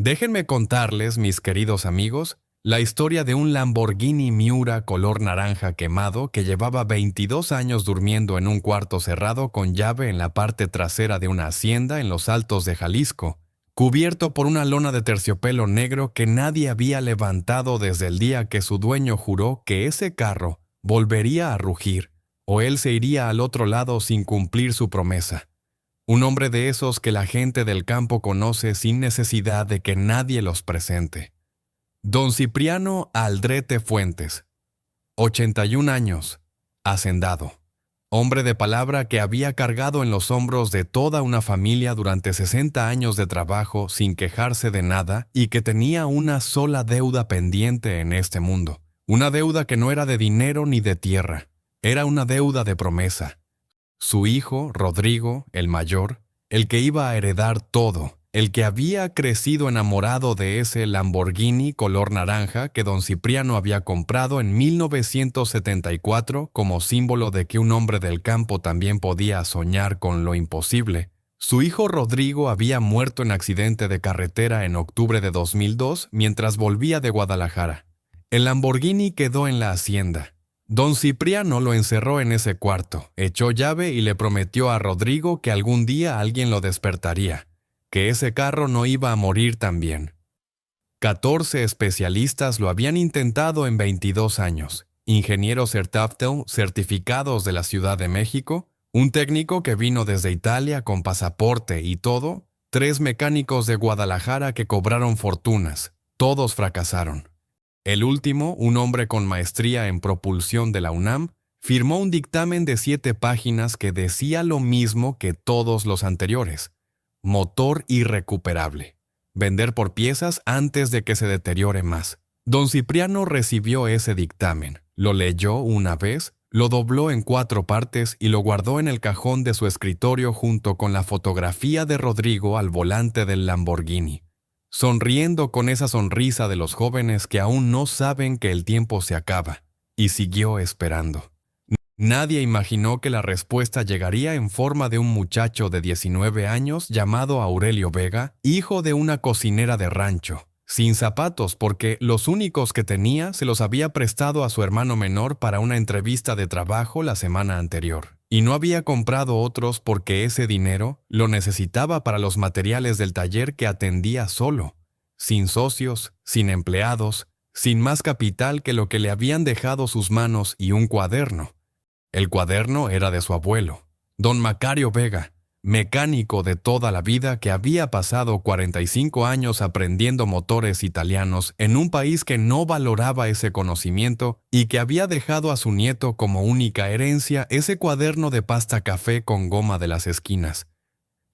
Déjenme contarles, mis queridos amigos, la historia de un Lamborghini Miura color naranja quemado que llevaba 22 años durmiendo en un cuarto cerrado con llave en la parte trasera de una hacienda en los Altos de Jalisco, cubierto por una lona de terciopelo negro que nadie había levantado desde el día que su dueño juró que ese carro volvería a rugir, o él se iría al otro lado sin cumplir su promesa. Un hombre de esos que la gente del campo conoce sin necesidad de que nadie los presente. Don Cipriano Aldrete Fuentes, 81 años, hacendado. Hombre de palabra que había cargado en los hombros de toda una familia durante 60 años de trabajo sin quejarse de nada y que tenía una sola deuda pendiente en este mundo. Una deuda que no era de dinero ni de tierra, era una deuda de promesa. Su hijo, Rodrigo, el mayor, el que iba a heredar todo, el que había crecido enamorado de ese Lamborghini color naranja que don Cipriano había comprado en 1974 como símbolo de que un hombre del campo también podía soñar con lo imposible. Su hijo Rodrigo había muerto en accidente de carretera en octubre de 2002 mientras volvía de Guadalajara. El Lamborghini quedó en la hacienda. Don Cipriano lo encerró en ese cuarto, echó llave y le prometió a Rodrigo que algún día alguien lo despertaría, que ese carro no iba a morir también. 14 especialistas lo habían intentado en 22 años. Ingenieros Sertaftel certificados de la Ciudad de México, un técnico que vino desde Italia con pasaporte y todo, 3 mecánicos de Guadalajara que cobraron fortunas, todos fracasaron. El último, un hombre con maestría en propulsión de la UNAM, firmó un dictamen de 7 páginas que decía lo mismo que todos los anteriores. Motor irrecuperable. Vender por piezas antes de que se deteriore más. Don Cipriano recibió ese dictamen, lo leyó una vez, lo dobló en 4 partes y lo guardó en el cajón de su escritorio junto con la fotografía de Rodrigo al volante del Lamborghini, sonriendo con esa sonrisa de los jóvenes que aún no saben que el tiempo se acaba, y siguió esperando. Nadie imaginó que la respuesta llegaría en forma de un muchacho de 19 años llamado Aurelio Vega, hijo de una cocinera de rancho, sin zapatos porque los únicos que tenía se los había prestado a su hermano menor para una entrevista de trabajo la semana anterior, y no había comprado otros porque ese dinero lo necesitaba para los materiales del taller que atendía solo, sin socios, sin empleados, sin más capital que lo que le habían dejado sus manos y un cuaderno. El cuaderno era de su abuelo, don Macario Vega, mecánico de toda la vida que había pasado 45 años aprendiendo motores italianos en un país que no valoraba ese conocimiento y que había dejado a su nieto como única herencia ese cuaderno de pasta café con goma de las esquinas,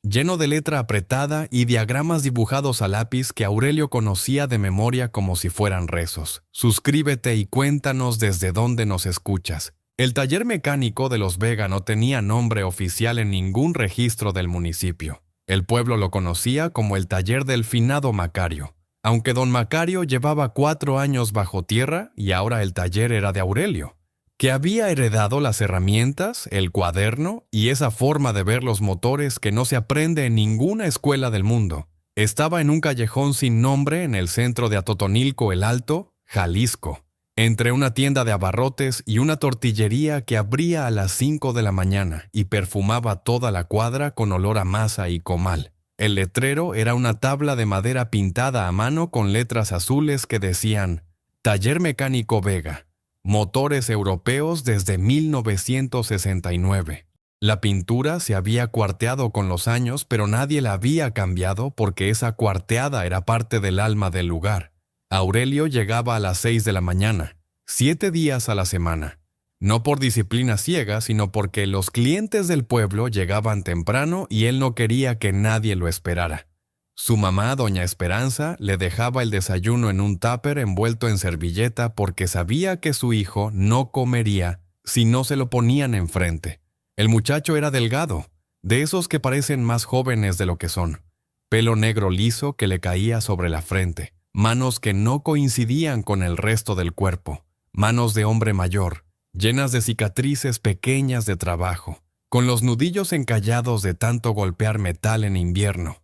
lleno de letra apretada y diagramas dibujados a lápiz que Aurelio conocía de memoria como si fueran rezos. Suscríbete y cuéntanos desde dónde nos escuchas. El taller mecánico de los Vega no tenía nombre oficial en ningún registro del municipio. El pueblo lo conocía como el taller del finado Macario, aunque don Macario llevaba 4 años bajo tierra y ahora el taller era de Aurelio, que había heredado las herramientas, el cuaderno y esa forma de ver los motores que no se aprende en ninguna escuela del mundo. Estaba en un callejón sin nombre en el centro de Atotonilco el Alto, Jalisco, entre una tienda de abarrotes y una tortillería que abría a las 5 de la mañana y perfumaba toda la cuadra con olor a masa y comal. El letrero era una tabla de madera pintada a mano con letras azules que decían Taller Mecánico Vega, motores europeos desde 1969. La pintura se había cuarteado con los años, pero nadie la había cambiado porque esa cuarteada era parte del alma del lugar. Aurelio llegaba a las 6 de la mañana, 7 días a la semana. No por disciplina ciega, sino porque los clientes del pueblo llegaban temprano y él no quería que nadie lo esperara. Su mamá, doña Esperanza, le dejaba el desayuno en un tupper envuelto en servilleta porque sabía que su hijo no comería si no se lo ponían enfrente. El muchacho era delgado, de esos que parecen más jóvenes de lo que son. Pelo negro liso que le caía sobre la frente. Manos que no coincidían con el resto del cuerpo, manos de hombre mayor, llenas de cicatrices pequeñas de trabajo, con los nudillos encallados de tanto golpear metal en invierno.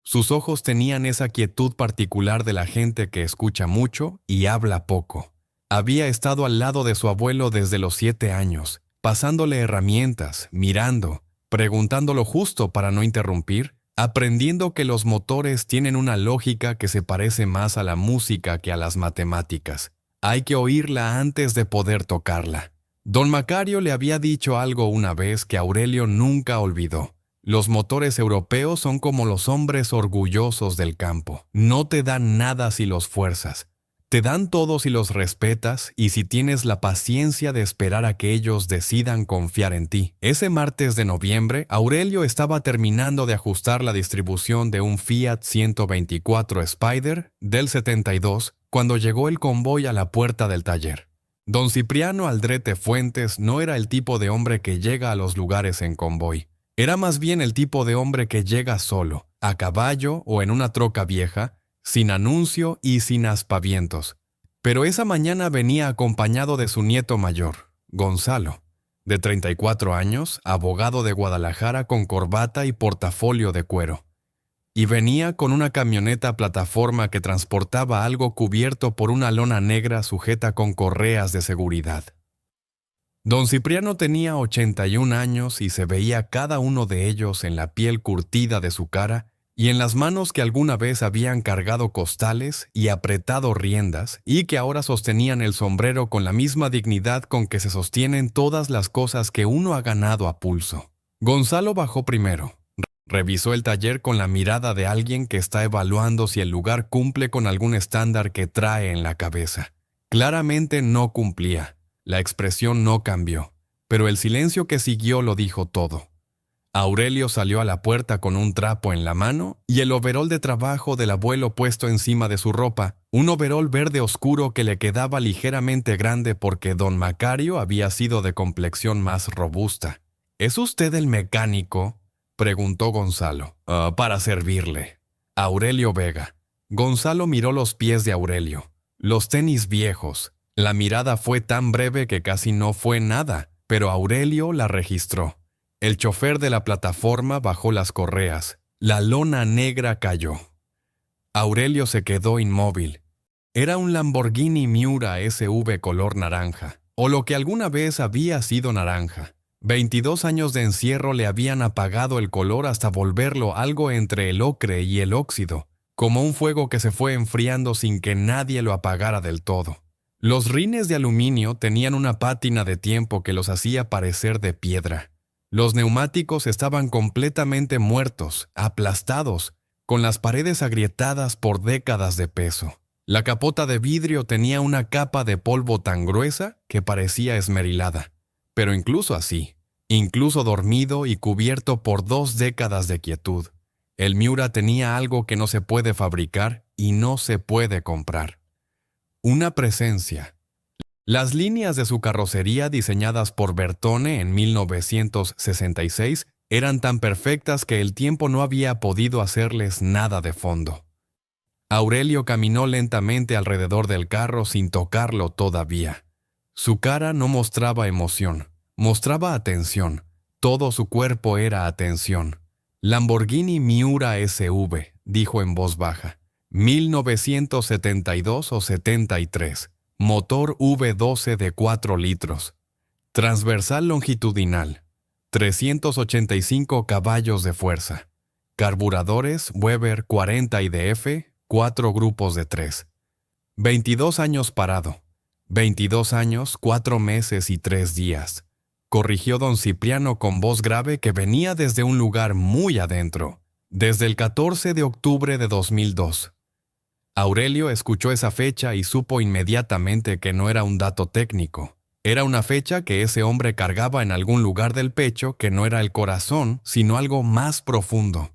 Sus ojos tenían esa quietud particular de la gente que escucha mucho y habla poco. Había estado al lado de su abuelo desde los 7 años, pasándole herramientas, mirando, preguntando lo justo para no interrumpir, aprendiendo que los motores tienen una lógica que se parece más a la música que a las matemáticas. Hay que oírla antes de poder tocarla. Don Macario le había dicho algo una vez que Aurelio nunca olvidó. Los motores europeos son como los hombres orgullosos del campo. No te dan nada si los fuerzas. Te dan todo si los respetas y si tienes la paciencia de esperar a que ellos decidan confiar en ti. Ese martes de noviembre, Aurelio estaba terminando de ajustar la distribución de un Fiat 124 Spider del 72 cuando llegó el convoy a la puerta del taller. Don Cipriano Aldrete Fuentes no era el tipo de hombre que llega a los lugares en convoy. Era más bien el tipo de hombre que llega solo, a caballo o en una troca vieja, sin anuncio y sin aspavientos. Pero esa mañana venía acompañado de su nieto mayor, Gonzalo, de 34 años, abogado de Guadalajara con corbata y portafolio de cuero. Y venía con una camioneta plataforma que transportaba algo cubierto por una lona negra sujeta con correas de seguridad. Don Cipriano tenía 81 años y se veía cada uno de ellos en la piel curtida de su cara y en las manos que alguna vez habían cargado costales y apretado riendas y que ahora sostenían el sombrero con la misma dignidad con que se sostienen todas las cosas que uno ha ganado a pulso. Gonzalo bajó primero. Revisó el taller con la mirada de alguien que está evaluando si el lugar cumple con algún estándar que trae en la cabeza. Claramente no cumplía. La expresión no cambió, pero el silencio que siguió lo dijo todo. Aurelio salió a la puerta con un trapo en la mano y el overol de trabajo del abuelo puesto encima de su ropa, un overol verde oscuro que le quedaba ligeramente grande porque don Macario había sido de complexión más robusta. ¿Es usted el mecánico?, preguntó Gonzalo. Para servirle. Aurelio Vega. Gonzalo miró los pies de Aurelio. Los tenis viejos. La mirada fue tan breve que casi no fue nada, pero Aurelio la registró. El chofer de la plataforma bajó las correas. La lona negra cayó. Aurelio se quedó inmóvil. Era un Lamborghini Miura SV color naranja, o lo que alguna vez había sido naranja. 22 años de encierro le habían apagado el color hasta volverlo algo entre el ocre y el óxido, como un fuego que se fue enfriando sin que nadie lo apagara del todo. Los rines de aluminio tenían una pátina de tiempo que los hacía parecer de piedra. Los neumáticos estaban completamente muertos, aplastados, con las paredes agrietadas por décadas de peso. La capota de vidrio tenía una capa de polvo tan gruesa que parecía esmerilada. Pero incluso así, incluso dormido y cubierto por 2 décadas de quietud, el Miura tenía algo que no se puede fabricar y no se puede comprar. Una presencia. Las líneas de su carrocería diseñadas por Bertone en 1966 eran tan perfectas que el tiempo no había podido hacerles nada de fondo. Aurelio caminó lentamente alrededor del carro sin tocarlo todavía. Su cara no mostraba emoción, mostraba atención. Todo su cuerpo era atención. Lamborghini Miura SV, dijo en voz baja. 1972 o 73. Motor V12 de 4 litros. Transversal longitudinal. 385 caballos de fuerza. Carburadores Weber 40 IDF, 4 grupos de 3. 22 años parado. 22 años, 4 meses y 3 días. Corrigió don Cipriano con voz grave que venía desde un lugar muy adentro. Desde el 14 de octubre de 2002. Aurelio escuchó esa fecha y supo inmediatamente que no era un dato técnico. Era una fecha que ese hombre cargaba en algún lugar del pecho que no era el corazón, sino algo más profundo.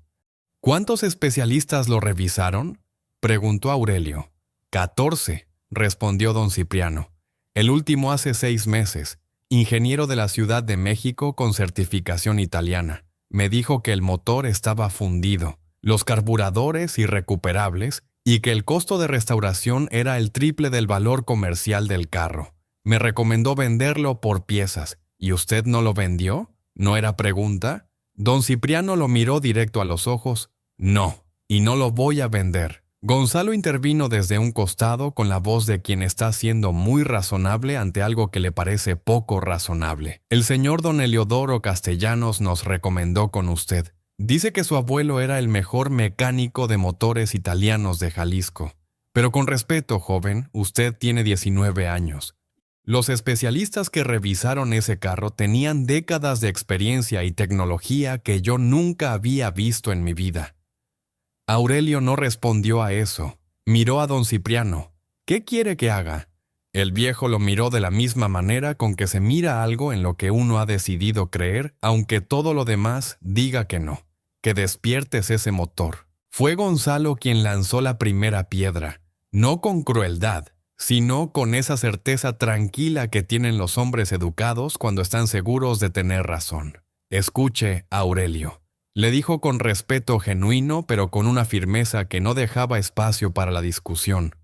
¿Cuántos especialistas lo revisaron?, preguntó Aurelio. 14, respondió don Cipriano. El último hace 6 meses, ingeniero de la Ciudad de México con certificación italiana. Me dijo que el motor estaba fundido, los carburadores irrecuperables, y que el costo de restauración era el triple del valor comercial del carro. Me recomendó venderlo por piezas. ¿Y usted no lo vendió? ¿No era pregunta? Don Cipriano lo miró directo a los ojos. No, y no lo voy a vender. Gonzalo intervino desde un costado con la voz de quien está siendo muy razonable ante algo que le parece poco razonable. El señor don Heliodoro Castellanos nos recomendó con usted. Dice que su abuelo era el mejor mecánico de motores italianos de Jalisco. Pero con respeto, joven, usted tiene 19 años. Los especialistas que revisaron ese carro tenían décadas de experiencia y tecnología que yo nunca había visto en mi vida. Aurelio no respondió a eso. Miró a don Cipriano. ¿Qué quiere que haga? El viejo lo miró de la misma manera con que se mira algo en lo que uno ha decidido creer, aunque todo lo demás diga que no. Que despiertes ese motor. Fue Gonzalo quien lanzó la primera piedra, no con crueldad, sino con esa certeza tranquila que tienen los hombres educados cuando están seguros de tener razón. Escuche, Aurelio. Le dijo con respeto genuino, pero con una firmeza que no dejaba espacio para la discusión.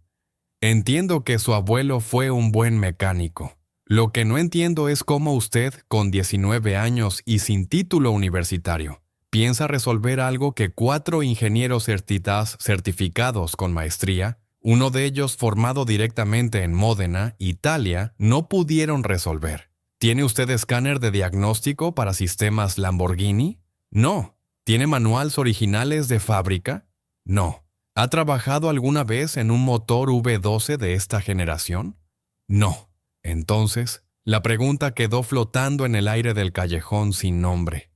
Entiendo que su abuelo fue un buen mecánico. Lo que no entiendo es cómo usted, con 19 años y sin título universitario, piensa resolver algo que 4 ingenieros certificados con maestría, uno de ellos formado directamente en Módena, Italia, no pudieron resolver. ¿Tiene usted escáner de diagnóstico para sistemas Lamborghini? No. ¿Tiene manuales originales de fábrica? No. ¿Ha trabajado alguna vez en un motor V12 de esta generación? No. Entonces, la pregunta quedó flotando en el aire del callejón sin nombre.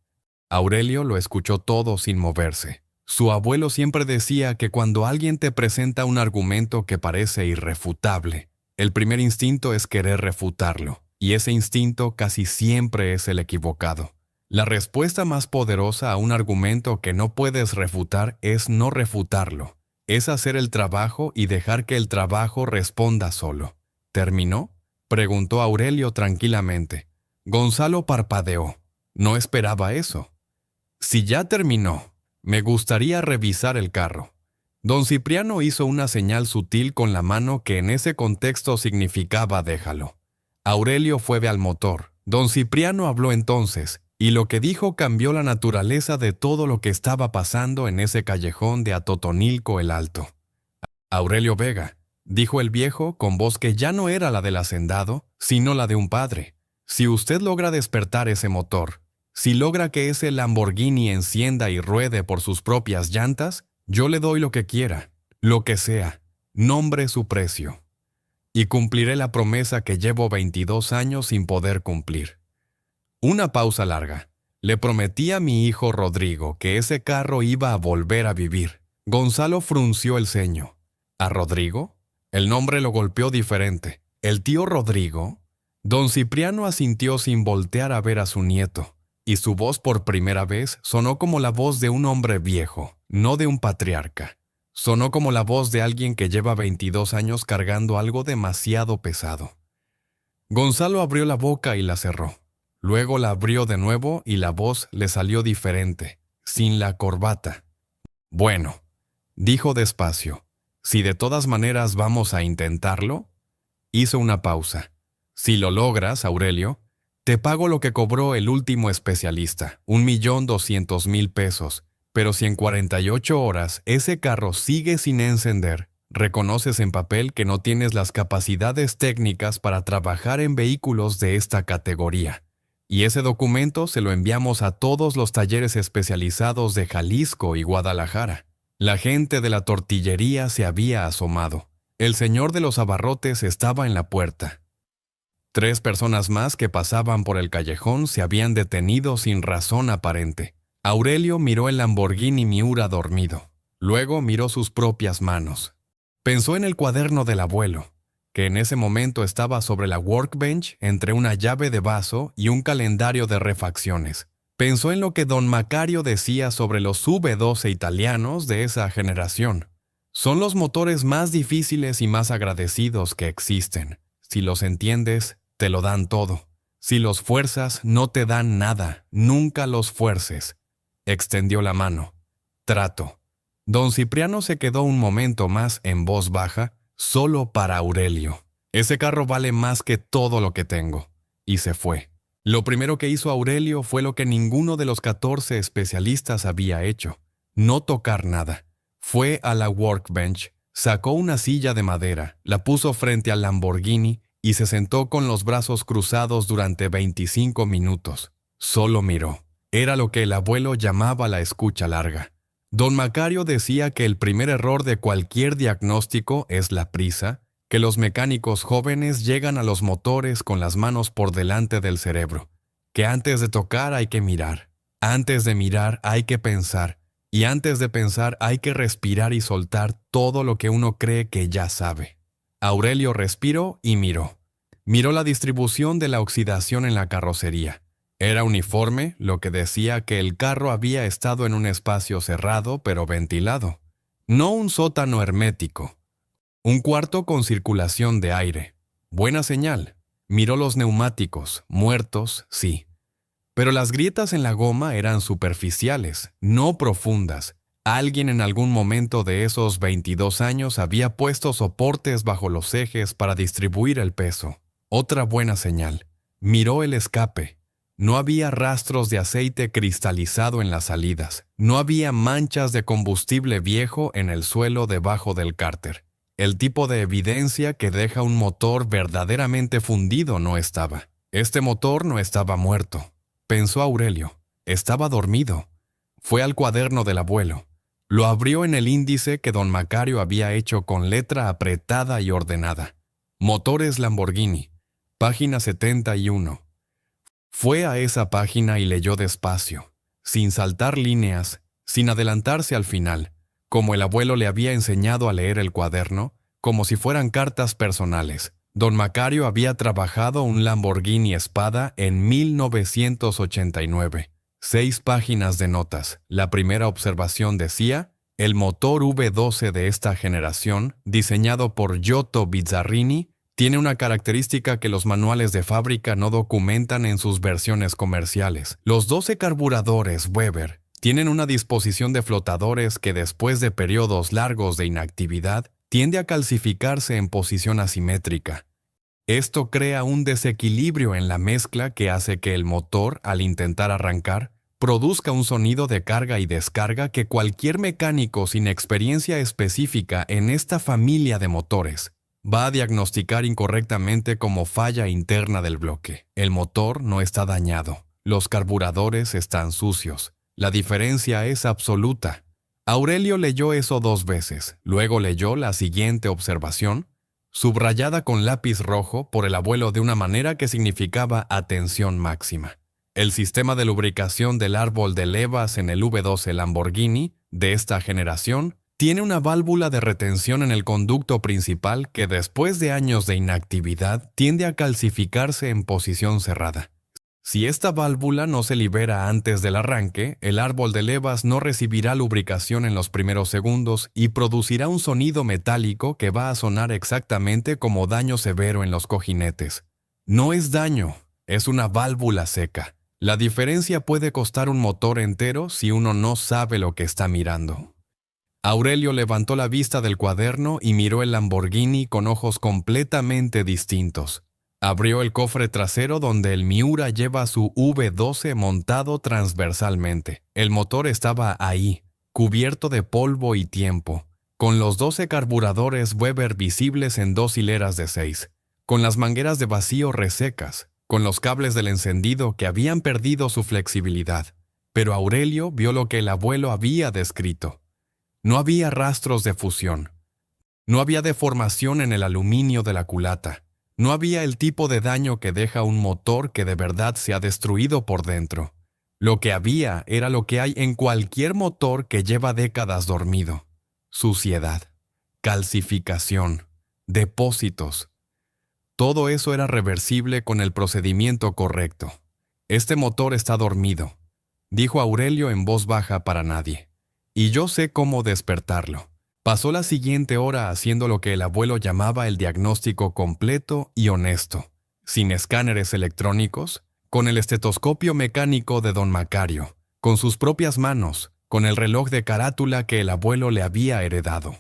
Aurelio lo escuchó todo sin moverse. Su abuelo siempre decía que cuando alguien te presenta un argumento que parece irrefutable, el primer instinto es querer refutarlo, y ese instinto casi siempre es el equivocado. La respuesta más poderosa a un argumento que no puedes refutar es no refutarlo. Es hacer el trabajo y dejar que el trabajo responda solo. ¿Terminó?, preguntó Aurelio tranquilamente. Gonzalo parpadeó. No esperaba eso. Si ya terminó, me gustaría revisar el carro. Don Cipriano hizo una señal sutil con la mano que en ese contexto significaba déjalo. Aurelio fue al motor. Don Cipriano habló entonces, y lo que dijo cambió la naturaleza de todo lo que estaba pasando en ese callejón de Atotonilco el Alto. Aurelio Vega, dijo el viejo con voz que ya no era la del hacendado, sino la de un padre. Si usted logra despertar ese motor, si logra que ese Lamborghini encienda y ruede por sus propias llantas, yo le doy lo que quiera, lo que sea, nombre su precio. Y cumpliré la promesa que llevo 22 años sin poder cumplir. Una pausa larga. Le prometí a mi hijo Rodrigo que ese carro iba a volver a vivir. Gonzalo frunció el ceño. ¿A Rodrigo? El nombre lo golpeó diferente. ¿El tío Rodrigo? Don Cipriano asintió sin voltear a ver a su nieto, y su voz por primera vez sonó como la voz de un hombre viejo, no de un patriarca. Sonó como la voz de alguien que lleva 22 años cargando algo demasiado pesado. Gonzalo abrió la boca y la cerró. Luego la abrió de nuevo y la voz le salió diferente, sin la corbata. Bueno, dijo despacio, si de todas maneras vamos a intentarlo. Hizo una pausa. Si lo logras, Aurelio, te pago lo que cobró el último especialista, 1.200.000 pesos, pero si en 48 horas ese carro sigue sin encender, reconoces en papel que no tienes las capacidades técnicas para trabajar en vehículos de esta categoría. Y ese documento se lo enviamos a todos los talleres especializados de Jalisco y Guadalajara. La gente de la tortillería se había asomado. El señor de los abarrotes estaba en la puerta. 3 personas más que pasaban por el callejón se habían detenido sin razón aparente. Aurelio miró el Lamborghini Miura dormido. Luego miró sus propias manos. Pensó en el cuaderno del abuelo, que en ese momento estaba sobre la workbench entre una llave de vaso y un calendario de refacciones. Pensó en lo que don Macario decía sobre los V12 italianos de esa generación. Son los motores más difíciles y más agradecidos que existen. Si los entiendes, te lo dan todo. Si los fuerzas, no te dan nada. Nunca los fuerces. Extendió la mano. Trato. Don Cipriano se quedó un momento más en voz baja, solo para Aurelio. Ese carro vale más que todo lo que tengo. Y se fue. Lo primero que hizo Aurelio fue lo que ninguno de los 14 especialistas había hecho. No tocar nada. Fue a la workbench, sacó una silla de madera, la puso frente al Lamborghini y se sentó con los brazos cruzados durante 25 minutos. Solo miró. Era lo que el abuelo llamaba la escucha larga. Don Macario decía que el primer error de cualquier diagnóstico es la prisa, que los mecánicos jóvenes llegan a los motores con las manos por delante del cerebro, que antes de tocar hay que mirar, antes de mirar hay que pensar, y antes de pensar hay que respirar y soltar todo lo que uno cree que ya sabe. Aurelio respiró y miró. Miró la distribución de la oxidación en la carrocería. Era uniforme, lo que decía que el carro había estado en un espacio cerrado pero ventilado. No un sótano hermético. Un cuarto con circulación de aire. Buena señal. Miró los neumáticos, muertos, sí. Pero las grietas en la goma eran superficiales, no profundas. Alguien en algún momento de esos 22 años había puesto soportes bajo los ejes para distribuir el peso. Otra buena señal. Miró el escape. No había rastros de aceite cristalizado en las salidas. No había manchas de combustible viejo en el suelo debajo del cárter. El tipo de evidencia que deja un motor verdaderamente fundido no estaba. Este motor no estaba muerto. Pensó Aurelio. Estaba dormido. Fue al cuaderno del abuelo. Lo abrió en el índice que don Macario había hecho con letra apretada y ordenada. Motores Lamborghini. Página 71. Fue a esa página y leyó despacio, sin saltar líneas, sin adelantarse al final, como el abuelo le había enseñado a leer el cuaderno, como si fueran cartas personales. Don Macario había trabajado un Lamborghini Espada en 1989. 6 páginas de notas. La primera observación decía: el motor V12 de esta generación, diseñado por Giotto Bizzarrini, tiene una característica que los manuales de fábrica no documentan en sus versiones comerciales. Los 12 carburadores Weber tienen una disposición de flotadores que después de periodos largos de inactividad tiende a calcificarse en posición asimétrica. Esto crea un desequilibrio en la mezcla que hace que el motor, al intentar arrancar, produzca un sonido de carga y descarga que cualquier mecánico sin experiencia específica en esta familia de motores va a diagnosticar incorrectamente como falla interna del bloque. El motor no está dañado. Los carburadores están sucios. La diferencia es absoluta. Aurelio leyó eso 2 veces. Luego leyó la siguiente observación, subrayada con lápiz rojo por el abuelo de una manera que significaba atención máxima. El sistema de lubricación del árbol de levas en el V12 Lamborghini de esta generación tiene una válvula de retención en el conducto principal que después de años de inactividad tiende a calcificarse en posición cerrada. Si esta válvula no se libera antes del arranque, el árbol de levas no recibirá lubricación en los primeros segundos y producirá un sonido metálico que va a sonar exactamente como daño severo en los cojinetes. No es daño, es una válvula seca. La diferencia puede costar un motor entero si uno no sabe lo que está mirando. Aurelio levantó la vista del cuaderno y miró el Lamborghini con ojos completamente distintos. Abrió el cofre trasero donde el Miura lleva su V12 montado transversalmente. El motor estaba ahí, cubierto de polvo y tiempo, con los 12 carburadores Weber visibles en 2 hileras de 6, con las mangueras de vacío resecas, con los cables del encendido que habían perdido su flexibilidad. Pero Aurelio vio lo que el abuelo había descrito. No había rastros de fusión. No había deformación en el aluminio de la culata. No había el tipo de daño que deja un motor que de verdad se ha destruido por dentro. Lo que había era lo que hay en cualquier motor que lleva décadas dormido. Suciedad, calcificación, depósitos. Todo eso era reversible con el procedimiento correcto. Este motor está dormido, dijo Aurelio en voz baja para nadie. Y yo sé cómo despertarlo. Pasó la siguiente hora haciendo lo que el abuelo llamaba el diagnóstico completo y honesto, sin escáneres electrónicos, con el estetoscopio mecánico de don Macario, con sus propias manos, con el reloj de carátula que el abuelo le había heredado.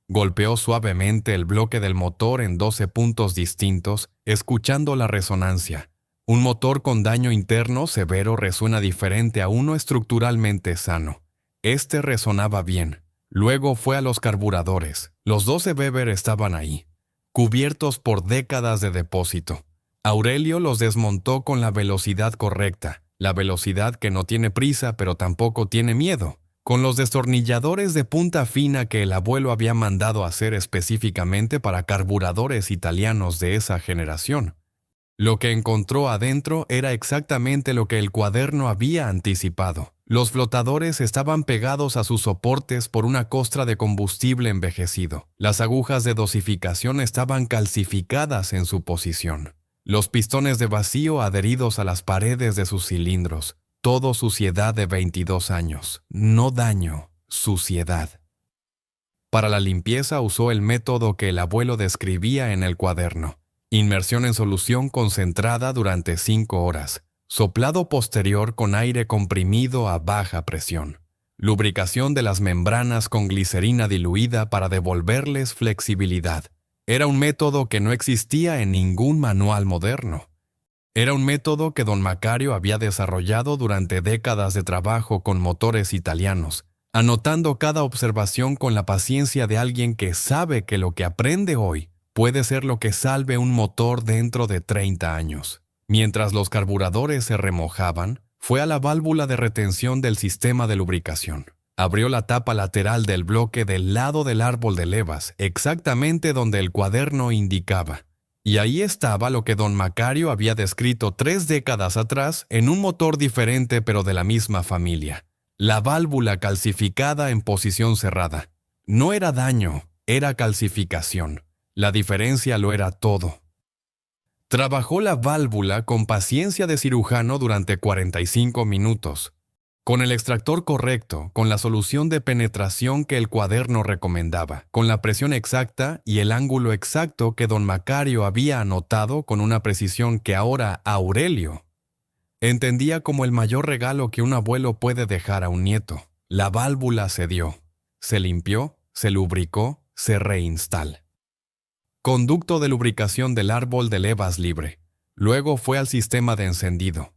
Golpeó suavemente el bloque del motor en 12 puntos distintos, escuchando la resonancia. Un motor con daño interno severo resuena diferente a uno estructuralmente sano. Este resonaba bien. Luego fue a los carburadores. Los 12 Weber estaban ahí, cubiertos por décadas de depósito. Aurelio los desmontó con la velocidad correcta, la velocidad que no tiene prisa pero tampoco tiene miedo, con los destornilladores de punta fina que el abuelo había mandado hacer específicamente para carburadores italianos de esa generación. Lo que encontró adentro era exactamente lo que el cuaderno había anticipado. Los flotadores estaban pegados a sus soportes por una costra de combustible envejecido. Las agujas de dosificación estaban calcificadas en su posición. Los pistones de vacío adheridos a las paredes de sus cilindros. Todo suciedad de 22 años. No daño, suciedad. Para la limpieza usó el método que el abuelo describía en el cuaderno. Inmersión en solución concentrada durante 5 horas. Soplado posterior con aire comprimido a baja presión. Lubricación de las membranas con glicerina diluida para devolverles flexibilidad. Era un método que no existía en ningún manual moderno. Era un método que don Macario había desarrollado durante décadas de trabajo con motores italianos, anotando cada observación con la paciencia de alguien que sabe que lo que aprende hoy puede ser lo que salve un motor dentro de 30 años. Mientras los carburadores se remojaban, fue a la válvula de retención del sistema de lubricación. Abrió la tapa lateral del bloque del lado del árbol de levas, exactamente donde el cuaderno indicaba. Y ahí estaba lo que don Macario había descrito 3 décadas atrás en un motor diferente pero de la misma familia. La válvula calcificada en posición cerrada. No era daño, era calcificación. La diferencia lo era todo. Trabajó la válvula con paciencia de cirujano durante 45 minutos. Con el extractor correcto, con la solución de penetración que el cuaderno recomendaba, con la presión exacta y el ángulo exacto que don Macario había anotado con una precisión que ahora Aurelio entendía como el mayor regalo que un abuelo puede dejar a un nieto. La válvula se dio, se limpió, se lubricó, se reinstala. Conducto de lubricación del árbol de levas libre. Luego fue al sistema de encendido.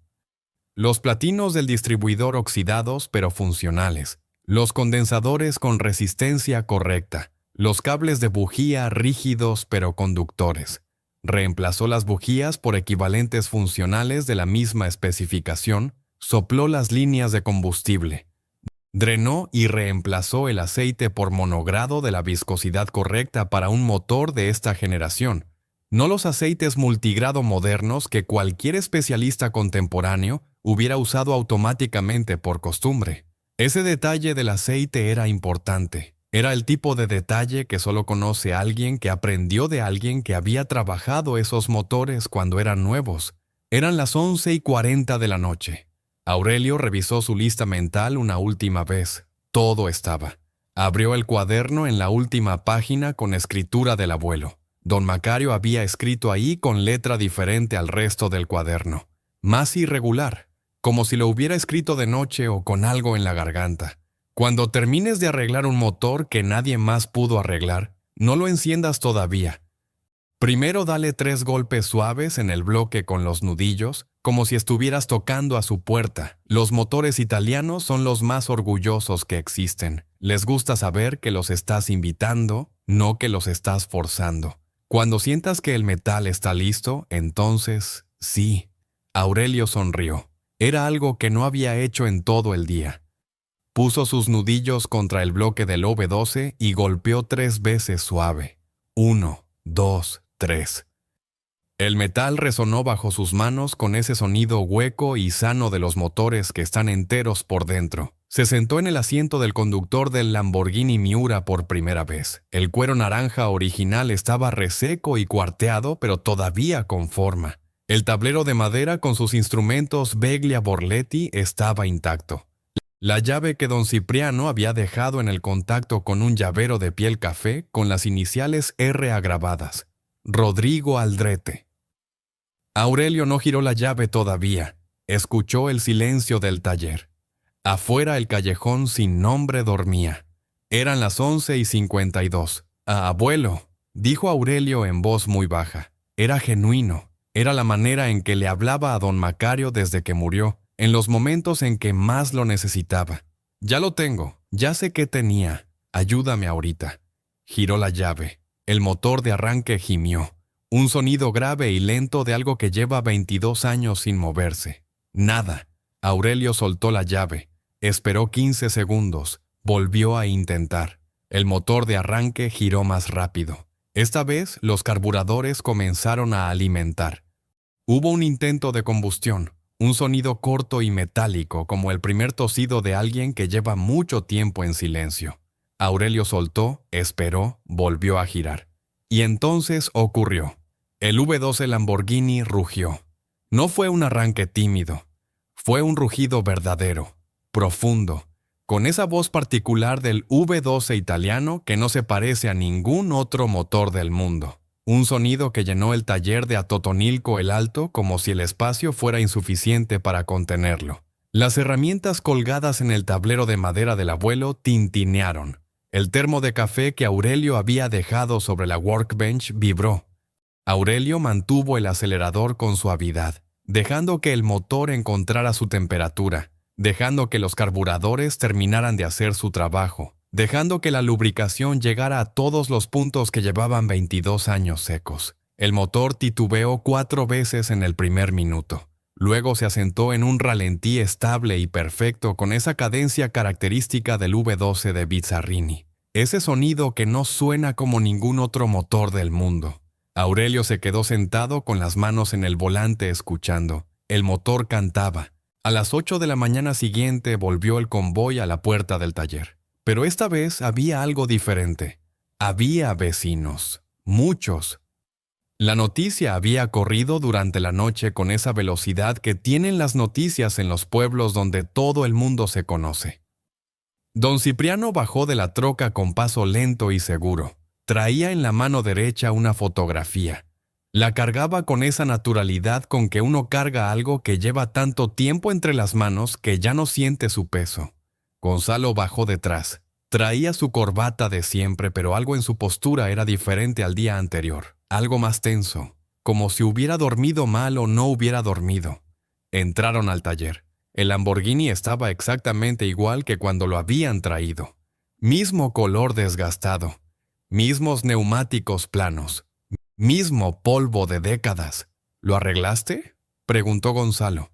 Los platinos del distribuidor oxidados pero funcionales. Los condensadores con resistencia correcta. Los cables de bujía rígidos pero conductores. Reemplazó las bujías por equivalentes funcionales de la misma especificación. Sopló las líneas de combustible. Drenó y reemplazó el aceite por monogrado de la viscosidad correcta para un motor de esta generación, no los aceites multigrado modernos que cualquier especialista contemporáneo hubiera usado automáticamente por costumbre. Ese detalle del aceite era importante. Era el tipo de detalle que solo conoce alguien que aprendió de alguien que había trabajado esos motores cuando eran nuevos. Eran las 11:40 de la noche. Aurelio revisó su lista mental una última vez. Todo estaba. Abrió el cuaderno en la última página con escritura del abuelo. Don Macario había escrito ahí con letra diferente al resto del cuaderno. Más irregular, como si lo hubiera escrito de noche o con algo en la garganta. Cuando termines de arreglar un motor que nadie más pudo arreglar, no lo enciendas todavía. Primero dale 3 golpes suaves en el bloque con los nudillos, como si estuvieras tocando a su puerta. Los motores italianos son los más orgullosos que existen. Les gusta saber que los estás invitando, no que los estás forzando. Cuando sientas que el metal está listo, entonces, sí. Aurelio sonrió. Era algo que no había hecho en todo el día. Puso sus nudillos contra el bloque del OV12 y golpeó 3 veces suave. 1, 2, 3. El metal resonó bajo sus manos con ese sonido hueco y sano de los motores que están enteros por dentro. Se sentó en el asiento del conductor del Lamborghini Miura por primera vez. El cuero naranja original estaba reseco y cuarteado, pero todavía con forma. El tablero de madera con sus instrumentos Beglia Borletti estaba intacto. La llave que don Cipriano había dejado en el contacto con un llavero de piel café con las iniciales R agravadas. Rodrigo Aldrete. Aurelio no giró la llave todavía. Escuchó el silencio del taller. Afuera el callejón sin nombre dormía. Eran las 11:52. Abuelo, dijo Aurelio en voz muy baja. Era genuino. Era la manera en que le hablaba a don Macario desde que murió, en los momentos en que más lo necesitaba. Ya lo tengo, ya sé qué tenía. ayúdame ahorita. Giró la llave. El motor de arranque gimió. Un sonido grave y lento de algo que lleva 22 años sin moverse. Nada. Aurelio soltó la llave. Esperó 15 segundos. Volvió a intentar. El motor de arranque giró más rápido. Esta vez, los carburadores comenzaron a alimentar. Hubo un intento de combustión, un sonido corto y metálico como el primer tosido de alguien que lleva mucho tiempo en silencio. Aurelio soltó, esperó, volvió a girar. Y entonces ocurrió. El V12 Lamborghini rugió. No fue un arranque tímido. Fue un rugido verdadero, profundo, con esa voz particular del V12 italiano que no se parece a ningún otro motor del mundo. Un sonido que llenó el taller de Atotonilco el Alto como si el espacio fuera insuficiente para contenerlo. Las herramientas colgadas en el tablero de madera del abuelo tintinearon. El termo de café que Aurelio había dejado sobre la workbench vibró. Aurelio mantuvo el acelerador con suavidad, dejando que el motor encontrara su temperatura, dejando que los carburadores terminaran de hacer su trabajo, dejando que la lubricación llegara a todos los puntos que llevaban 22 años secos. El motor titubeó 4 veces en el primer minuto. Luego se asentó en un ralentí estable y perfecto con esa cadencia característica del V12 de Bizzarrini. Ese sonido que no suena como ningún otro motor del mundo. Aurelio se quedó sentado con las manos en el volante escuchando. El motor cantaba. A las 8 de la mañana siguiente volvió el convoy a la puerta del taller. Pero esta vez había algo diferente. Había vecinos. Muchos. La noticia había corrido durante la noche con esa velocidad que tienen las noticias en los pueblos donde todo el mundo se conoce. Don Cipriano bajó de la troca con paso lento y seguro. Traía en la mano derecha una fotografía. La cargaba con esa naturalidad con que uno carga algo que lleva tanto tiempo entre las manos que ya no siente su peso. Gonzalo bajó detrás. Traía su corbata de siempre, pero algo en su postura era diferente al día anterior. Algo más tenso, como si hubiera dormido mal o no hubiera dormido. Entraron al taller. El Lamborghini estaba exactamente igual que cuando lo habían traído. Mismo color desgastado. Mismos neumáticos planos. Mismo polvo de décadas. ¿Lo arreglaste?, preguntó Gonzalo.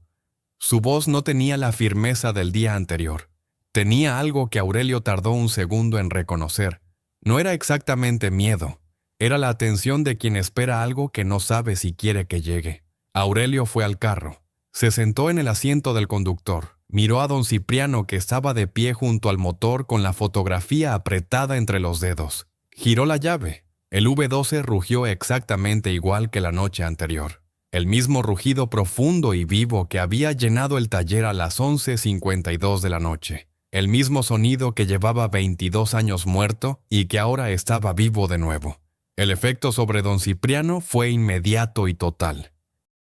Su voz no tenía la firmeza del día anterior. Tenía algo que Aurelio tardó un segundo en reconocer. No era exactamente miedo. Era la atención de quien espera algo que no sabe si quiere que llegue. Aurelio fue al carro. Se sentó en el asiento del conductor. Miró a don Cipriano que estaba de pie junto al motor con la fotografía apretada entre los dedos. Giró la llave. El V12 rugió exactamente igual que la noche anterior. El mismo rugido profundo y vivo que había llenado el taller a las 11:52 de la noche. El mismo sonido que llevaba 22 años muerto y que ahora estaba vivo de nuevo. El efecto sobre don Cipriano fue inmediato y total.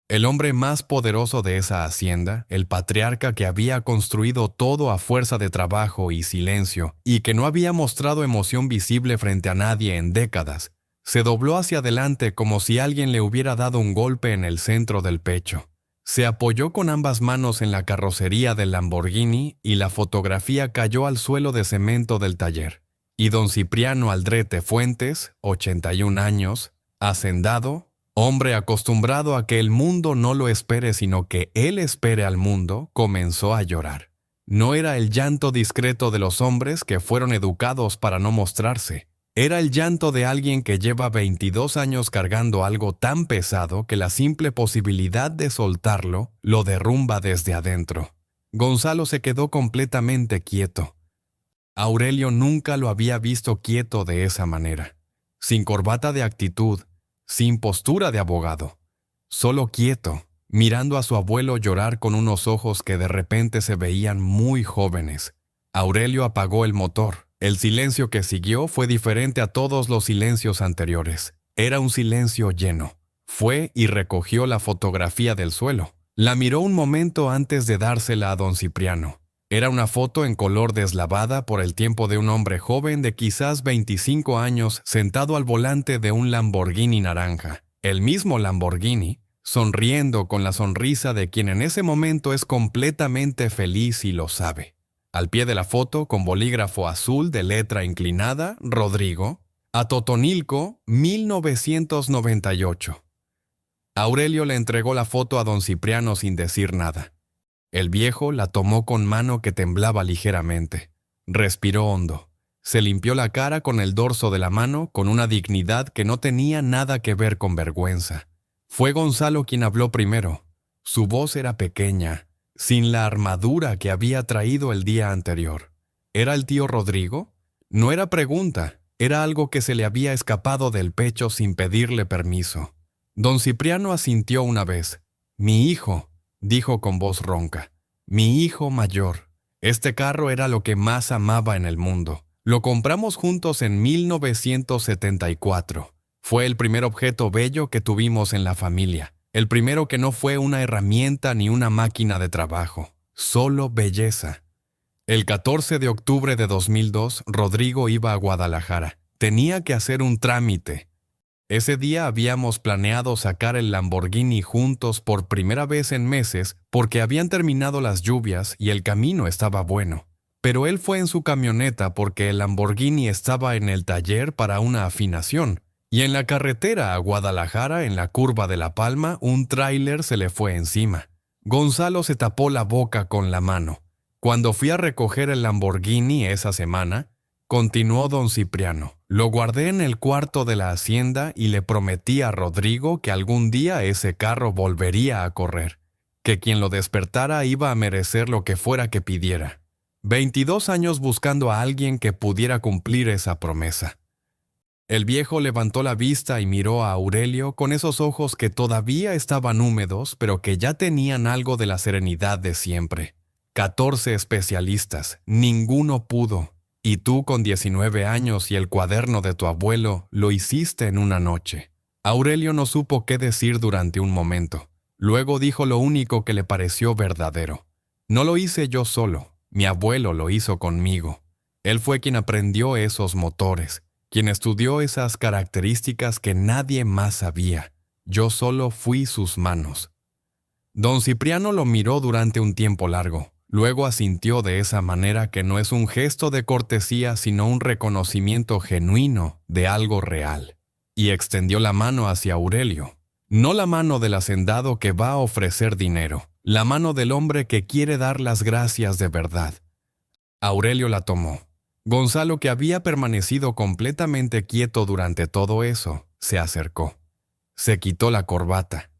El hombre más poderoso de esa hacienda, el patriarca que había construido todo a fuerza de trabajo y silencio y que no había mostrado emoción visible frente a nadie en décadas, se dobló hacia adelante como si alguien le hubiera dado un golpe en el centro del pecho. Se apoyó con ambas manos en la carrocería del Lamborghini y la fotografía cayó al suelo de cemento del taller. Y don Cipriano Aldrete Fuentes, 81 años, hacendado, hombre acostumbrado a que el mundo no lo espere sino que él espere al mundo, comenzó a llorar. No era el llanto discreto de los hombres que fueron educados para no mostrarse. Era el llanto de alguien que lleva 22 años cargando algo tan pesado que la simple posibilidad de soltarlo lo derrumba desde adentro. Gonzalo se quedó completamente quieto. Aurelio nunca lo había visto quieto de esa manera. Sin corbata de actitud, sin postura de abogado. Solo quieto, mirando a su abuelo llorar con unos ojos que de repente se veían muy jóvenes. Aurelio apagó el motor. El silencio que siguió fue diferente a todos los silencios anteriores. Era un silencio lleno. Fue y recogió la fotografía del suelo. La miró un momento antes de dársela a don Cipriano. Era una foto en color deslavada por el tiempo de un hombre joven de quizás 25 años sentado al volante de un Lamborghini naranja. El mismo Lamborghini, sonriendo con la sonrisa de quien en ese momento es completamente feliz y lo sabe. Al pie de la foto, con bolígrafo azul de letra inclinada, Rodrigo, a Totonilco, 1998. Aurelio le entregó la foto a don Cipriano sin decir nada. El viejo la tomó con mano que temblaba ligeramente. Respiró hondo. Se limpió la cara con el dorso de la mano con una dignidad que no tenía nada que ver con vergüenza. Fue Gonzalo quien habló primero. Su voz era pequeña, sin la armadura que había traído el día anterior. ¿Era el tío Rodrigo? No era pregunta, era algo que se le había escapado del pecho sin pedirle permiso. Don Cipriano asintió una vez. «Mi hijo», dijo con voz ronca. «Mi hijo mayor. Este carro era lo que más amaba en el mundo. Lo compramos juntos en 1974. Fue el primer objeto bello que tuvimos en la familia. El primero que no fue una herramienta ni una máquina de trabajo. Solo belleza». El 14 de octubre de 2002, Rodrigo iba a Guadalajara. Tenía que hacer un trámite. Ese día habíamos planeado sacar el Lamborghini juntos por primera vez en meses porque habían terminado las lluvias y el camino estaba bueno. Pero él fue en su camioneta porque el Lamborghini estaba en el taller para una afinación. Y en la carretera a Guadalajara, en la curva de La Palma, un tráiler se le fue encima. Gonzalo se tapó la boca con la mano. Cuando fui a recoger el Lamborghini esa semana, continuó don Cipriano, lo guardé en el cuarto de la hacienda y le prometí a Rodrigo que algún día ese carro volvería a correr, que quien lo despertara iba a merecer lo que fuera que pidiera. 22 años buscando a alguien que pudiera cumplir esa promesa. El viejo levantó la vista y miró a Aurelio con esos ojos que todavía estaban húmedos, pero que ya tenían algo de la serenidad de siempre. 14 especialistas, ninguno pudo. Y tú con 19 años y el cuaderno de tu abuelo lo hiciste en una noche. Aurelio no supo qué decir durante un momento. Luego dijo lo único que le pareció verdadero. No lo hice yo solo, mi abuelo lo hizo conmigo. Él fue quien aprendió esos motores, quien estudió esas características que nadie más sabía. Yo solo fui sus manos. Don Cipriano lo miró durante un tiempo largo. Luego asintió de esa manera que no es un gesto de cortesía, sino un reconocimiento genuino de algo real. Y extendió la mano hacia Aurelio. No la mano del hacendado que va a ofrecer dinero, la mano del hombre que quiere dar las gracias de verdad. Aurelio la tomó. Gonzalo, que había permanecido completamente quieto durante todo eso, se acercó. Se quitó la corbata.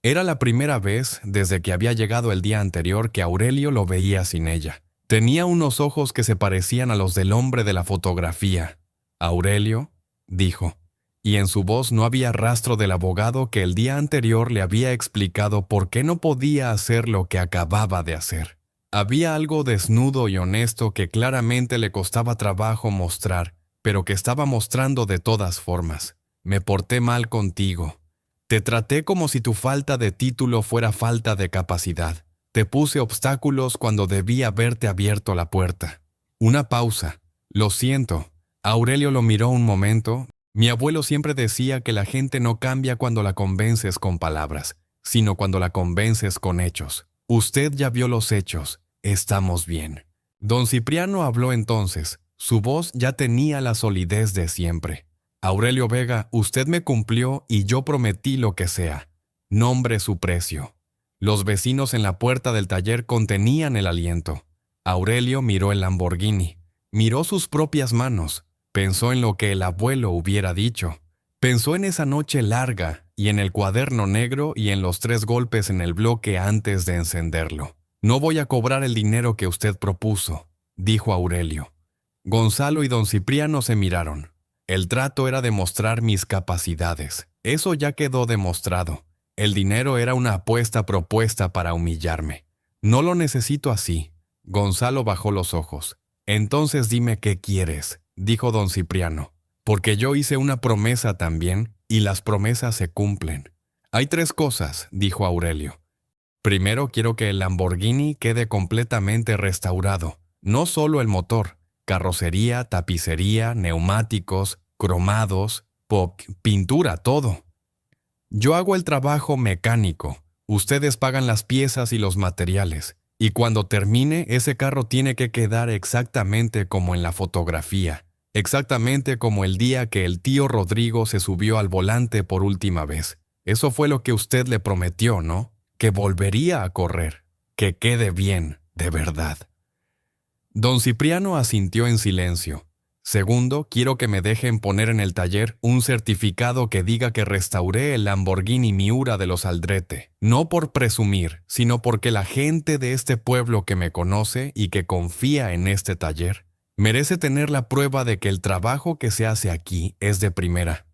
Era la primera vez desde que había llegado el día anterior que Aurelio lo veía sin ella. Tenía unos ojos que se parecían a los del hombre de la fotografía. «Aurelio», dijo, y en su voz no había rastro del abogado que el día anterior le había explicado por qué no podía hacer lo que acababa de hacer. Había algo desnudo y honesto que claramente le costaba trabajo mostrar, pero que estaba mostrando de todas formas. «Me porté mal contigo. Te traté como si tu falta de título fuera falta de capacidad. Te puse obstáculos cuando debí haberte abierto la puerta». Una pausa. «Lo siento». Aurelio lo miró un momento. «Mi abuelo siempre decía que la gente no cambia cuando la convences con palabras, sino cuando la convences con hechos. Usted ya vio los hechos. Estamos bien». Don Cipriano habló entonces. Su voz ya tenía la solidez de siempre. «Aurelio Vega, usted me cumplió y yo prometí lo que sea. Nombre su precio». Los vecinos en la puerta del taller contenían el aliento. Aurelio miró el Lamborghini, miró sus propias manos, pensó en lo que el abuelo hubiera dicho. Pensó en esa noche larga y en el cuaderno negro y en los 3 golpes en el bloque antes de encenderlo. «No voy a cobrar el dinero que usted propuso», dijo Aurelio. Gonzalo y don Cipriano se miraron. El trato era demostrar mis capacidades. Eso ya quedó demostrado. El dinero era una apuesta propuesta para humillarme. «No lo necesito así». Gonzalo bajó los ojos. «Entonces dime qué quieres», dijo don Cipriano. «Porque yo hice una promesa también, y las promesas se cumplen». «Hay 3 cosas», dijo Aurelio. «Primero, quiero que el Lamborghini quede completamente restaurado. No solo el motor. Carrocería, tapicería, neumáticos, cromados, pintura, todo. Yo hago el trabajo mecánico. Ustedes pagan las piezas y los materiales. Y cuando termine, ese carro tiene que quedar exactamente como en la fotografía, exactamente como el día que el tío Rodrigo se subió al volante por última vez. Eso fue lo que usted le prometió, ¿no? Que volvería a correr. Que quede bien, de verdad. Don Cipriano asintió en silencio. Segundo, quiero que me dejen poner en el taller un certificado que diga que restauré el Lamborghini Miura de los Aldrete. No por presumir, sino porque la gente de este pueblo que me conoce y que confía en este taller merece tener la prueba de que el trabajo que se hace aquí es de primera.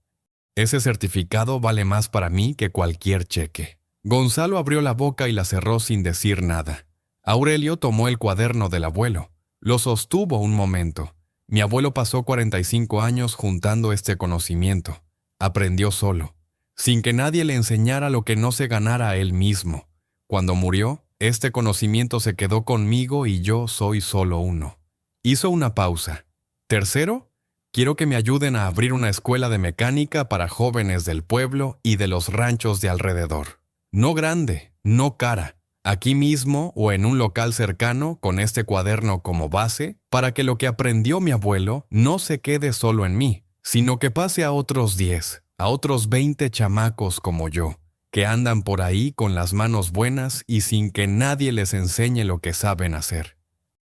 Ese certificado vale más para mí que cualquier cheque. Gonzalo abrió la boca y la cerró sin decir nada. Aurelio tomó el cuaderno del abuelo. Lo sostuvo un momento. Mi abuelo pasó 45 años juntando este conocimiento. Aprendió solo, sin que nadie le enseñara lo que no se ganara a él mismo. Cuando murió, este conocimiento se quedó conmigo y yo soy solo uno. Hizo una pausa. Tercero, quiero que me ayuden a abrir una escuela de mecánica para jóvenes del pueblo y de los ranchos de alrededor. No grande, no cara. Aquí mismo o en un local cercano con este cuaderno como base, para que lo que aprendió mi abuelo no se quede solo en mí, sino que pase a otros 10, a otros 20 chamacos como yo, que andan por ahí con las manos buenas y sin que nadie les enseñe lo que saben hacer.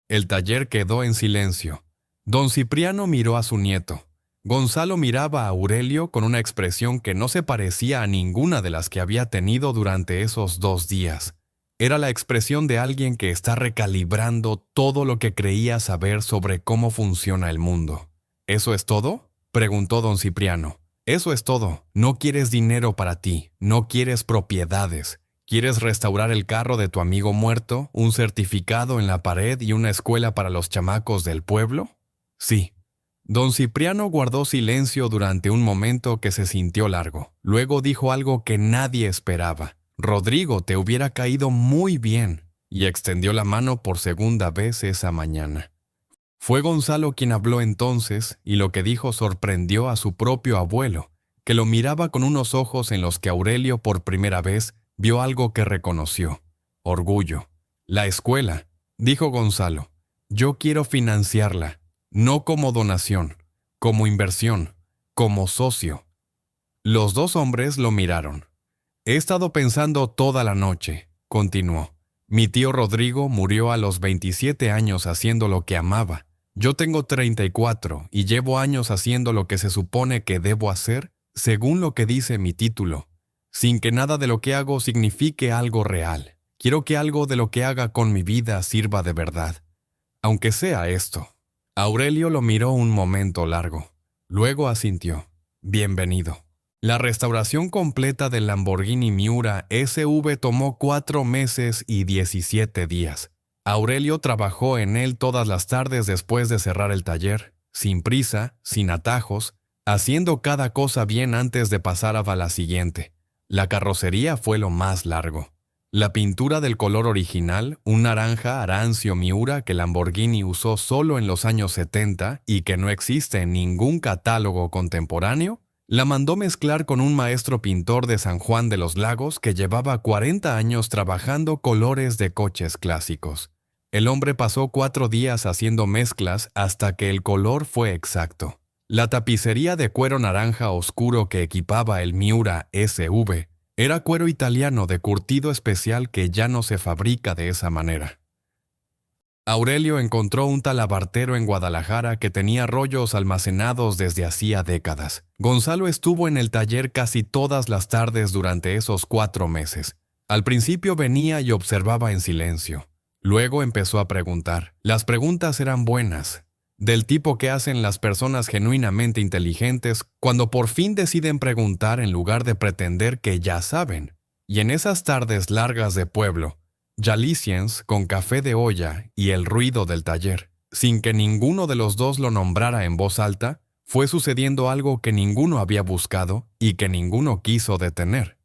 El taller quedó en silencio. Don Cipriano miró a su nieto. Gonzalo miraba a Aurelio con una expresión que no se parecía a ninguna de las que había tenido durante esos 2 días. Era la expresión de alguien que está recalibrando todo lo que creía saber sobre cómo funciona el mundo. ¿Eso es todo?, preguntó don Cipriano. Eso es todo. No quieres dinero para ti, no quieres propiedades. ¿Quieres restaurar el carro de tu amigo muerto, un certificado en la pared y una escuela para los chamacos del pueblo? Sí. Don Cipriano guardó silencio durante un momento que se sintió largo. Luego dijo algo que nadie esperaba. Rodrigo, te hubiera caído muy bien, y extendió la mano por segunda vez esa mañana. Fue Gonzalo quien habló entonces, y lo que dijo sorprendió a su propio abuelo, que lo miraba con unos ojos en los que Aurelio por primera vez vio algo que reconoció: orgullo. La escuela, dijo Gonzalo, yo quiero financiarla, no como donación, como inversión, como socio. Los dos hombres lo miraron. He estado pensando toda la noche, continuó. Mi tío Rodrigo murió a los 27 años haciendo lo que amaba. Yo tengo 34 y llevo años haciendo lo que se supone que debo hacer según lo que dice mi título, sin que nada de lo que hago signifique algo real. Quiero que algo de lo que haga con mi vida sirva de verdad, aunque sea esto. Aurelio lo miró un momento largo. Luego asintió. Bienvenido. La restauración completa del Lamborghini Miura SV tomó 4 meses y 17 días. Aurelio trabajó en él todas las tardes después de cerrar el taller, sin prisa, sin atajos, haciendo cada cosa bien antes de pasar a la siguiente. La carrocería fue lo más largo. La pintura del color original, un naranja Arancio Miura que Lamborghini usó solo en los años 70 y que no existe en ningún catálogo contemporáneo, la mandó mezclar con un maestro pintor de San Juan de los Lagos que llevaba 40 años trabajando colores de coches clásicos. El hombre pasó 4 días haciendo mezclas hasta que el color fue exacto. La tapicería de cuero naranja oscuro que equipaba el Miura SV era cuero italiano de curtido especial que ya no se fabrica de esa manera. Aurelio encontró un talabartero en Guadalajara que tenía rollos almacenados desde hacía décadas. Gonzalo estuvo en el taller casi todas las tardes durante esos 4 meses. Al principio venía y observaba en silencio. Luego empezó a preguntar. Las preguntas eran buenas, del tipo que hacen las personas genuinamente inteligentes cuando por fin deciden preguntar en lugar de pretender que ya saben. Y en esas tardes largas de pueblo, Jalisciennes con café de olla y el ruido del taller, sin que ninguno de los dos lo nombrara en voz alta, fue sucediendo algo que ninguno había buscado y que ninguno quiso detener.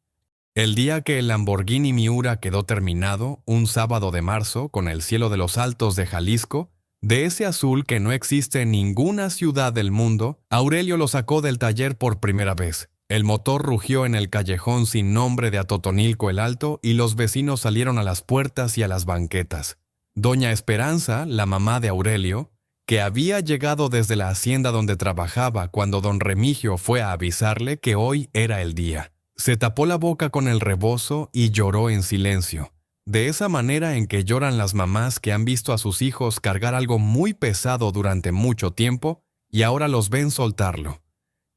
El día que el Lamborghini Miura quedó terminado, un sábado de marzo, con el cielo de los altos de Jalisco, de ese azul que no existe en ninguna ciudad del mundo, Aurelio lo sacó del taller por primera vez. El motor rugió en el callejón sin nombre de Atotonilco el Alto y los vecinos salieron a las puertas y a las banquetas. Doña Esperanza, la mamá de Aurelio, que había llegado desde la hacienda donde trabajaba cuando don Remigio fue a avisarle que hoy era el día, se tapó la boca con el rebozo y lloró en silencio, de esa manera en que lloran las mamás que han visto a sus hijos cargar algo muy pesado durante mucho tiempo y ahora los ven soltarlo.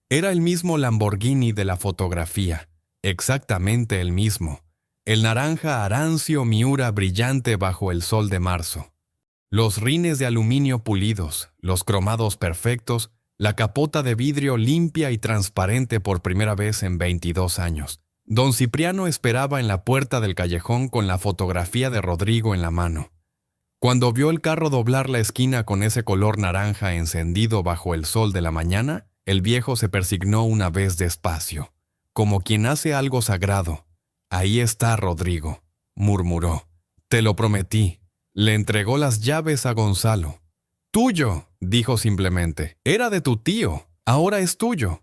Era el mismo Lamborghini de la fotografía, exactamente el mismo, el naranja Arancio Miura brillante bajo el sol de marzo. Los rines de aluminio pulidos, los cromados perfectos, la capota de vidrio limpia y transparente por primera vez en 22 años. Don Cipriano esperaba en la puerta del callejón con la fotografía de Rodrigo en la mano. Cuando vio el carro doblar la esquina con ese color naranja encendido bajo el sol de la mañana, el viejo se persignó una vez despacio, como quien hace algo sagrado. «Ahí está Rodrigo», murmuró. «Te lo prometí». Le entregó las llaves a Gonzalo. «Tuyo», dijo simplemente. «Era de tu tío. Ahora es tuyo».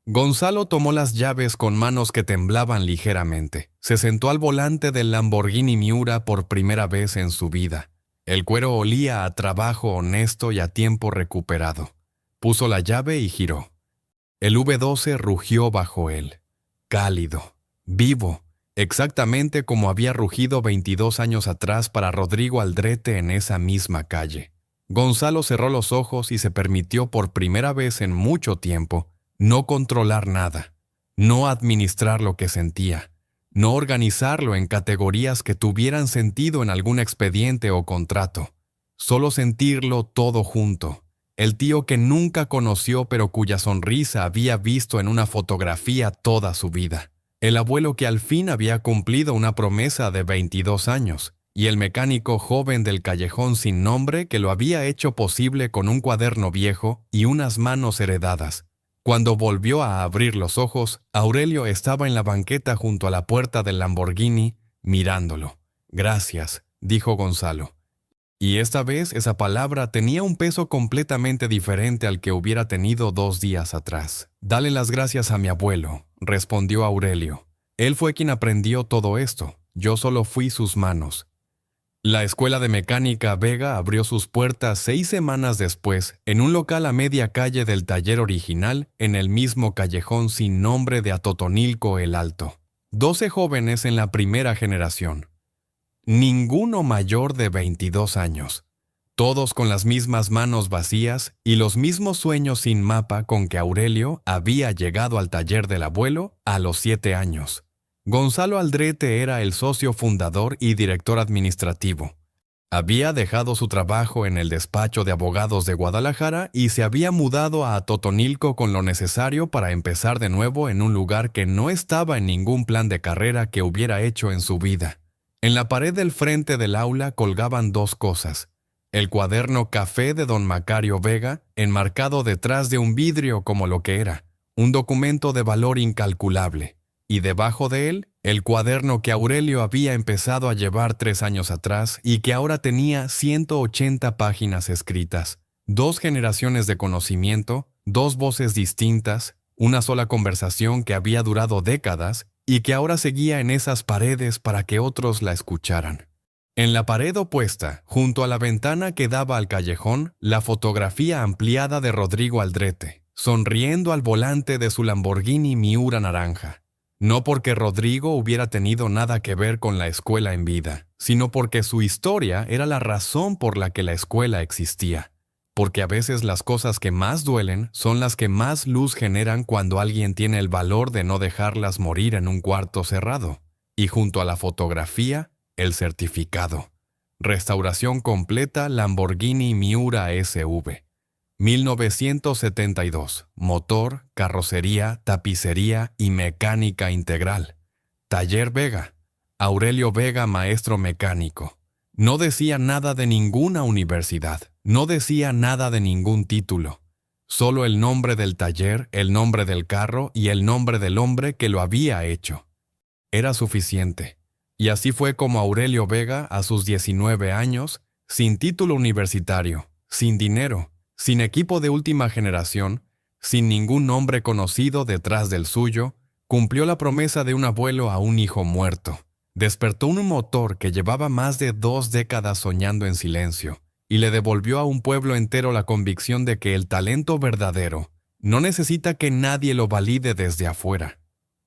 Gonzalo tomó las llaves con manos que temblaban ligeramente. Se sentó al volante del Lamborghini Miura por primera vez en su vida. El cuero olía a trabajo honesto y a tiempo recuperado. Puso la llave y giró. El V12 rugió bajo él. Cálido, vivo, exactamente como había rugido 22 años atrás para Rodrigo Aldrete en esa misma calle. Gonzalo cerró los ojos y se permitió por primera vez en mucho tiempo no controlar nada, no administrar lo que sentía, no organizarlo en categorías que tuvieran sentido en algún expediente o contrato, solo sentirlo todo junto. El tío que nunca conoció pero cuya sonrisa había visto en una fotografía toda su vida. El abuelo que al fin había cumplido una promesa de 22 años. Y el mecánico joven del callejón sin nombre que lo había hecho posible con un cuaderno viejo y unas manos heredadas. Cuando volvió a abrir los ojos, Aurelio estaba en la banqueta junto a la puerta del Lamborghini, mirándolo. «Gracias», dijo Gonzalo. Y esta vez esa palabra tenía un peso completamente diferente al que hubiera tenido 2 días atrás. «Dale las gracias a mi abuelo», respondió Aurelio. «Él fue quien aprendió todo esto. Yo solo fui sus manos». La Escuela de Mecánica Vega abrió sus puertas 6 semanas después en un local a media calle del taller original en el mismo callejón sin nombre de Atotonilco el Alto. 12 jóvenes en la primera generación. Ninguno mayor de 22 años. Todos con las mismas manos vacías y los mismos sueños sin mapa con que Aurelio había llegado al taller del abuelo a los 7 años. Gonzalo Aldrete era el socio fundador y director administrativo. Había dejado su trabajo en el despacho de abogados de Guadalajara y se había mudado a Atotonilco con lo necesario para empezar de nuevo en un lugar que no estaba en ningún plan de carrera que hubiera hecho en su vida. En la pared del frente del aula colgaban 2 cosas. El cuaderno café de don Macario Vega, enmarcado detrás de un vidrio como lo que era, un documento de valor incalculable. Y debajo de él, el cuaderno que Aurelio había empezado a llevar 3 años atrás y que ahora tenía 180 páginas escritas, 2 generaciones de conocimiento, 2 voces distintas, una sola conversación que había durado décadas y que ahora seguía en esas paredes para que otros la escucharan. En la pared opuesta, junto a la ventana que daba al callejón, la fotografía ampliada de Rodrigo Aldrete, sonriendo al volante de su Lamborghini Miura naranja. No porque Rodrigo hubiera tenido nada que ver con la escuela en vida, sino porque su historia era la razón por la que la escuela existía. Porque a veces las cosas que más duelen son las que más luz generan cuando alguien tiene el valor de no dejarlas morir en un cuarto cerrado. Y junto a la fotografía, el certificado. Restauración completa Lamborghini Miura SV. 1972. Motor, carrocería, tapicería y mecánica integral. Taller Vega. Aurelio Vega, maestro mecánico. No decía nada de ninguna universidad. No decía nada de ningún título. Solo el nombre del taller, el nombre del carro y el nombre del hombre que lo había hecho. Era suficiente. Y así fue como Aurelio Vega, a sus 19 años, sin título universitario, sin dinero, sin equipo de última generación, sin ningún nombre conocido detrás del suyo, cumplió la promesa de un abuelo a un hijo muerto. Despertó un motor que llevaba más de 2 décadas soñando en silencio, y le devolvió a un pueblo entero la convicción de que el talento verdadero no necesita que nadie lo valide desde afuera.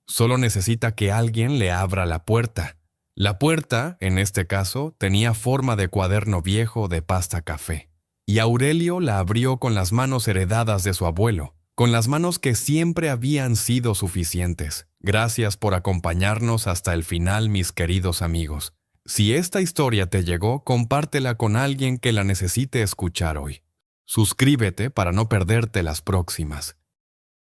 Solo necesita que alguien le abra la puerta. La puerta, en este caso, tenía forma de cuaderno viejo de pasta café. Y Aurelio la abrió con las manos heredadas de su abuelo, con las manos que siempre habían sido suficientes. Gracias por acompañarnos hasta el final, mis queridos amigos. Si esta historia te llegó, compártela con alguien que la necesite escuchar hoy. Suscríbete para no perderte las próximas.